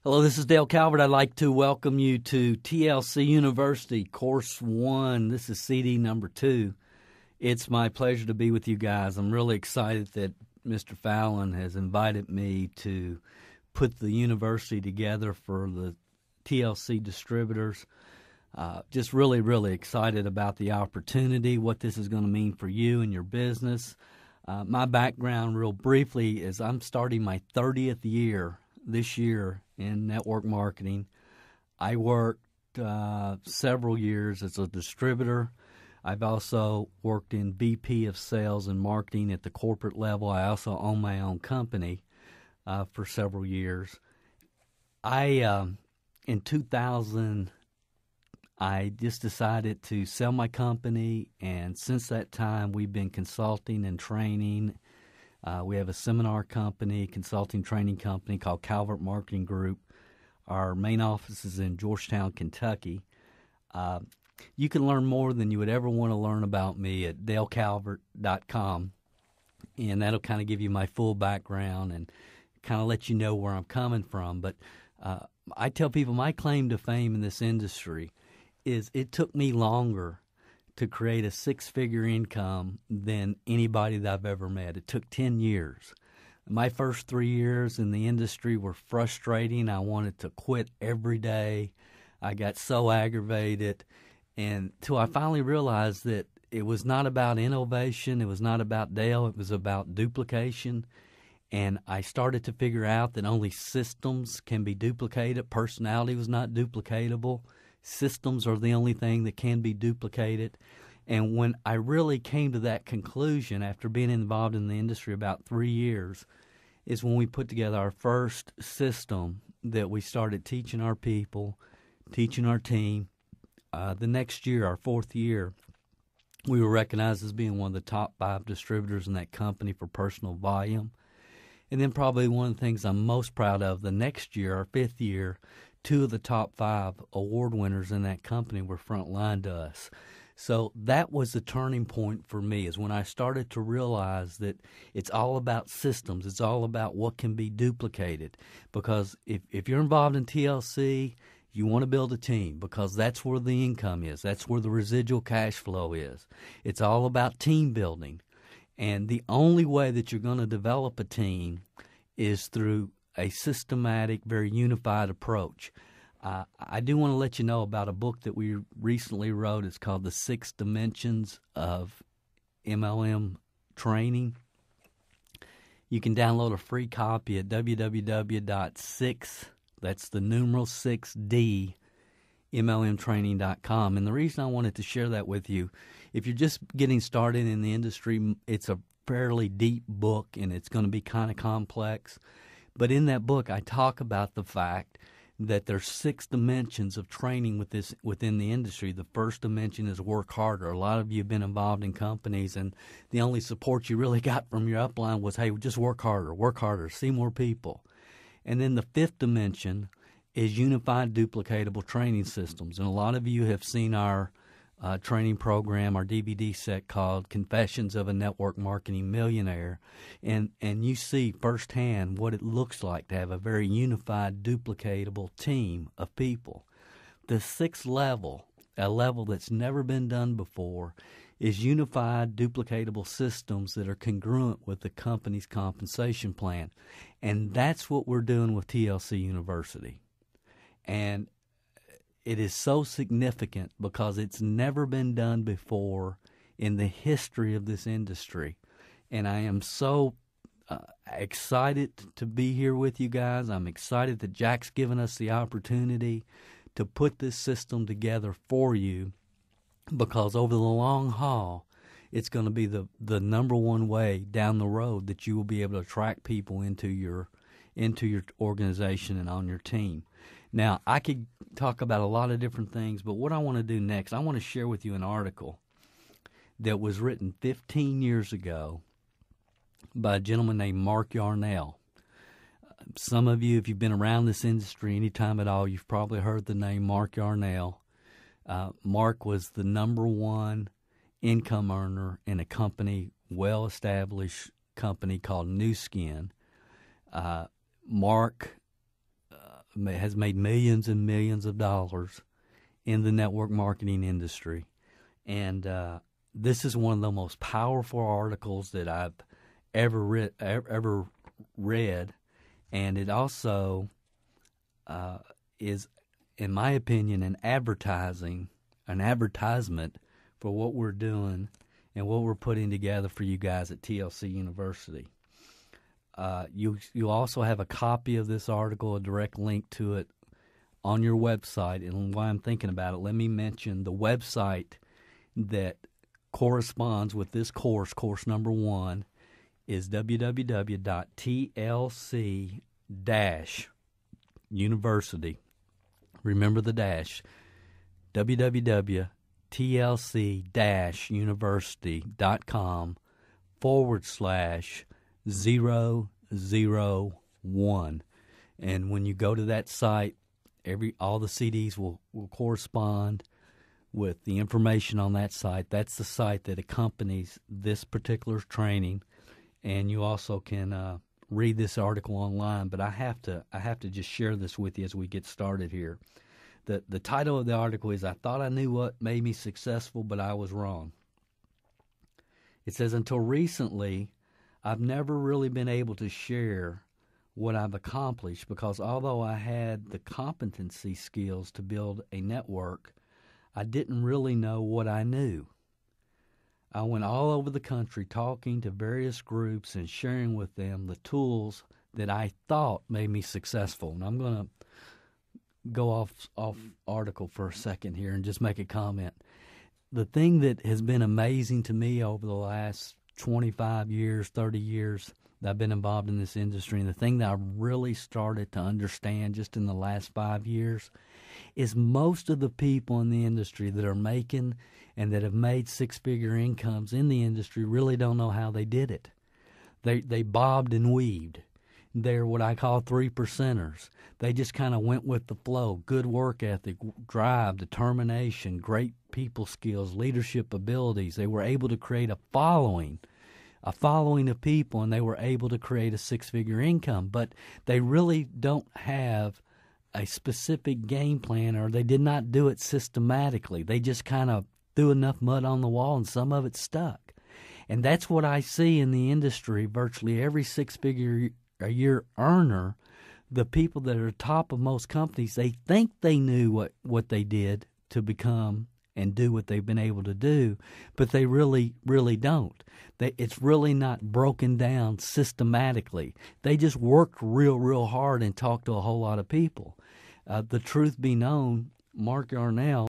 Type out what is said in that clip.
Hello, this is Dale Calvert. I'd like to welcome you to TLC University, Course 1. This is CD number 2. It's my pleasure to be with you guys. I'm really excited that Mr. Fallon has invited me to put the university together for the TLC distributors. Just really excited about the opportunity, what this is going to mean for you and your business. My background, real briefly, is I'm starting my 30th year this year in network marketing. I worked several years as a distributor. I've also worked in VP of sales and marketing at the corporate level. I also own my own company for several years. In 2000, I just decided to sell my company, and since that time, we've been consulting and training. We have a seminar company, consulting training company called Calvert Marketing Group. Our main office is in Georgetown, Kentucky. You can learn more than you would ever want to learn about me at dalecalvert.com, and that'll kind of give you my full background and kind of let you know where I'm coming from. But I tell people my claim to fame in this industry is it took me longer to create a six-figure income than anybody that I've ever met. It took 10 years. My first 3 years in the industry were frustrating. I wanted to quit every day. I got so aggravated until I finally realized that it was not about innovation. It was not about Dale. It was about duplication. And I started to figure out that only systems can be duplicated. Personality was not duplicatable. Systems are the only thing that can be duplicated. And when I really came to that conclusion after being involved in the industry about 3 years is when we put together our first system that we started teaching our people, teaching our team. The next year, our fourth year, we were recognized as being one of the top 5 distributors in that company for personal volume. And then probably one of the things I'm most proud of, the next year, our 5th year, 2 of the top 5 award winners in that company were frontline to us. So that was the turning point for me, is when I started to realize that it's all about systems. It's all about what can be duplicated. Because if you're involved in TLC, you want to build a team because that's where the income is. That's where the residual cash flow is. It's all about team building. And the only way that you're going to develop a team is through a systematic, very unified approach. I do want to let you know about a book that we recently wrote. It's called The 6 Dimensions of MLM Training. You can download a free copy at www.6, that's the numeral 6D, MLMtraining.com. And the reason I wanted to share that with you, if you're just getting started in the industry, it's a fairly deep book and it's going to be kind of complex. But in that book, I talk about the fact that there's 6 dimensions of training within the industry. The first dimension is work harder. A lot of you have been involved in companies, and the only support you really got from your upline was, hey, just work harder, see more people. And then the 5th dimension is unified duplicatable training systems. And a lot of you have seen our training program, our DVD set called Confessions of a Network Marketing Millionaire, and you see firsthand what it looks like to have a very unified, duplicatable team of people. The 6th level, a level that's never been done before, is unified, duplicatable systems that are congruent with the company's compensation plan. And that's what we're doing with TLC University. And it is so significant because it's never been done before in the history of this industry. And I am so excited to be here with you guys. I'm excited that Jack's given us the opportunity to put this system together for you, because over the long haul, it's going to be the number one way down the road that you will be able to attract people into your organization and on your team. Now, I could talk about a lot of different things, but what I want to do next, I want to share with you an article that was written 15 years ago by a gentleman named Mark Yarnell. Some of you, if you've been around this industry any time at all, you've probably heard the name Mark Yarnell. Mark was the number one income earner in a company, well-established company called New Skin. Mark has made millions and millions of dollars in the network marketing industry. And this is one of the most powerful articles that I've ever read. And it also is, in my opinion, an advertisement for what we're doing and what we're putting together for you guys at TLC University. You also have a copy of this article, a direct link to it on your website. And while I'm thinking about it, let me mention the website that corresponds with this course number 1, is www.tlc-university. Remember the dash. www.tlc-university.com/001. And when you go to that site, all the CDs will correspond with the information on that site. That's the site that accompanies this particular training. And you also can read this article online. But I have to just share this with you as we get started here. The title of the article is, "I Thought I Knew What Made Me Successful, but I Was Wrong." It says, "Until recently, I've never really been able to share what I've accomplished because although I had the competency skills to build a network, I didn't really know what I knew. I went all over the country talking to various groups and sharing with them the tools that I thought made me successful." And I'm going to go off article for a second here and just make a comment. The thing that has been amazing to me over the last 25 years, 30 years that I've been involved in this industry, and the thing that I really started to understand just in the last 5 years, is most of the people in the industry that are making and that have made six-figure incomes in the industry really don't know how they did it. They bobbed and weaved. They're what I call 3%ers. They just kind of went with the flow. Good work ethic, drive, determination, great people skills, leadership abilities. They were able to create a following of people, and they were able to create a six-figure income. But they really don't have a specific game plan, or they did not do it systematically. They just kind of threw enough mud on the wall, and some of it stuck. And that's what I see in the industry. Virtually every six-figure a year earner, the people that are top of most companies, they think they knew what they did to become and do what they've been able to do, but they really, really don't. It's really not broken down systematically. They just worked real, real hard and talked to a whole lot of people. The truth be known, Mark Yarnell